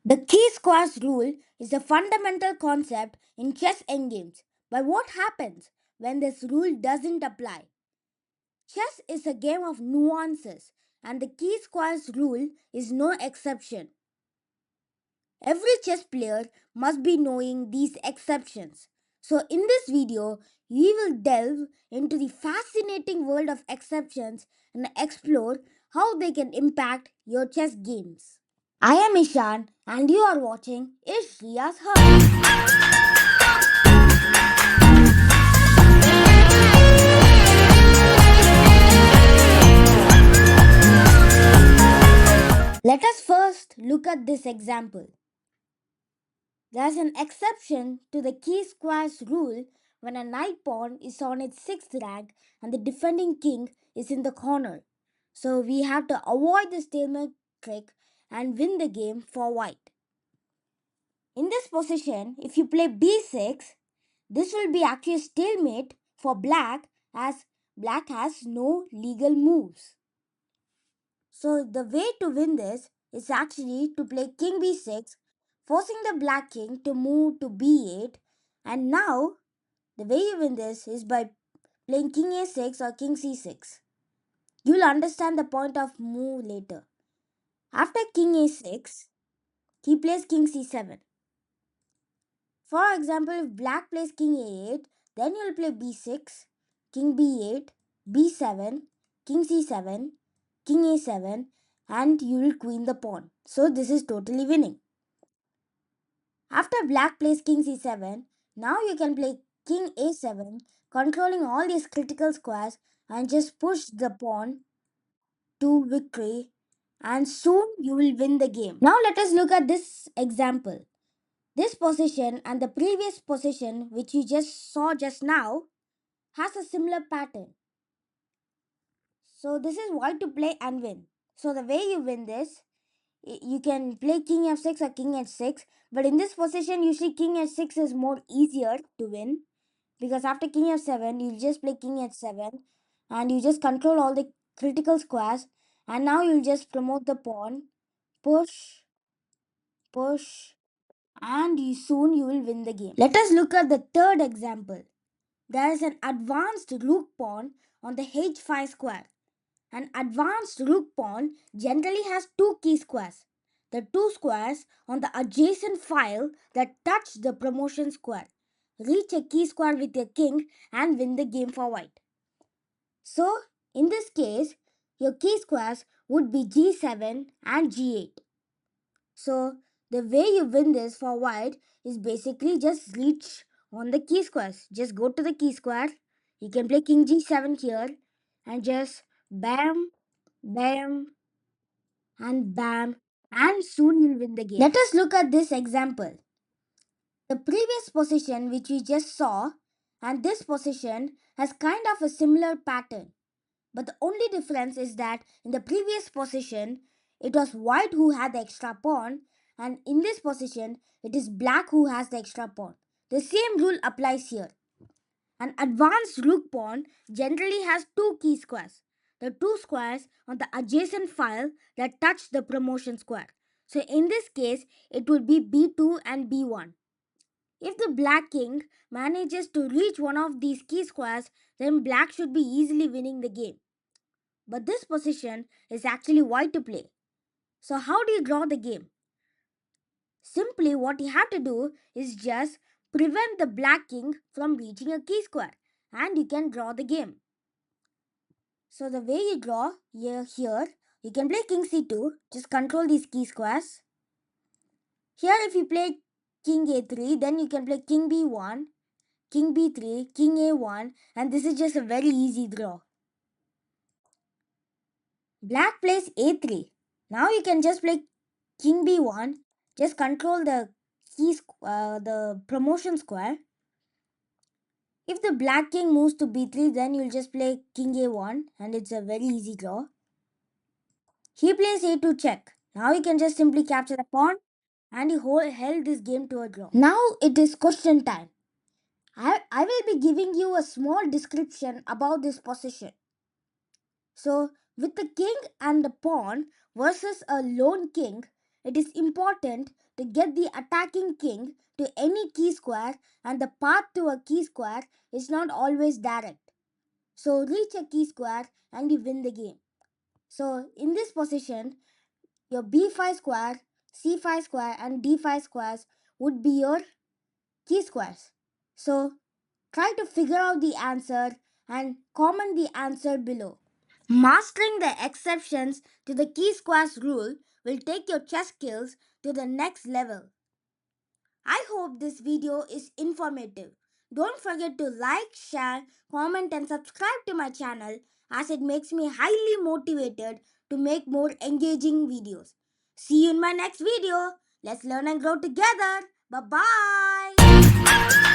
The key squares rule is a fundamental concept in chess endgames. But what happens when this rule doesn't apply? Chess is a game of nuances, and the key squares rule is no exception. Every chess player must be knowing these exceptions. So, in this video, we will delve into the fascinating world of exceptions and explore how they can impact your chess games. I am Ishan, and you are watching Ishriya's Hub. Let us first look at this example. There is an exception to the key squares rule when a knight pawn is on its sixth rank and the defending king is in the corner. So we have to avoid the stalemate trick and win the game for white. In this position, if you play b6, this will be actually a stalemate for black as black has no legal moves. So the way to win this is actually to play king b6, forcing the black king to move to b8. And now the way you win this is by playing king a6 or king c6. You'll understand the point of move later. After king a6, he plays king c7. For example, if black plays king a8, then you'll play b6, king b8, b7, king c7, king a7, and you will queen the pawn. So this is totally winning. After black plays king c7, now you can play king a7, controlling all these critical squares and just push the pawn to victory, and soon you will win the game. Now let us look at this example. This position and the previous position which you just saw just now has a similar pattern. So this is why to play and win. So the way you win this, you can play king f6 or king h6, but in this position usually king h6 is more easier to win because after king f7 you just play king h7 and you just control all the critical squares, and now you'll just promote the pawn, push, push, and soon you will win the game. Let us look at the third example. There is an advanced rook pawn on the h5 square. An advanced rook pawn generally has two key squares. The two squares on the adjacent file that touch the promotion square. Reach a key square with your king and win the game for white. So, in this case, your key squares would be g7 and g8. So, the way you win this for white is basically just reach on the key squares. Just go to the key square. You can play king g7 here and just bam, bam, and bam, and soon you'll win the game. Let us look at this example. The previous position which we just saw and this position has kind of a similar pattern. But the only difference is that in the previous position, it was white who had the extra pawn, and in this position, it is black who has the extra pawn. The same rule applies here. An advanced rook pawn generally has two key squares. The two squares on the adjacent file that touch the promotion square. So in this case, it would be b2 and b1. If the black king manages to reach one of these key squares, then black should be easily winning the game. But this position is actually white to play. So how do you draw the game? Simply what you have to do is just prevent the black king from reaching a key square and you can draw the game. So the way you draw here you can play king c2, just control these key squares. Here if you play king a3, then you can play king b1, king b3, king a1, and this is just a very easy draw. Black plays a3. Now you can just play king b1, just control the the promotion square. If the black king moves to b3, then you'll just play king a1 and it's a very easy draw. He plays a2 check. Now you can just simply capture the pawn and you held this game to a draw. Now it is question time. I will be giving you a small description about this position. So with the king and the pawn versus a lone king, it is important to get the attacking king to any key square, and the path to a key square is not always direct. So reach a key square and you win the game. So in this position, your b5 square, c5 square and d5 squares would be your key squares. So try to figure out the answer and comment the answer below. Mastering the exceptions to the key squares rule will take your chess skills to the next level. I hope this video is informative. Don't forget to like, share, comment and subscribe to my channel, as it makes me highly motivated to make more engaging videos. See you in my next video. Let's learn and grow together. Bye bye.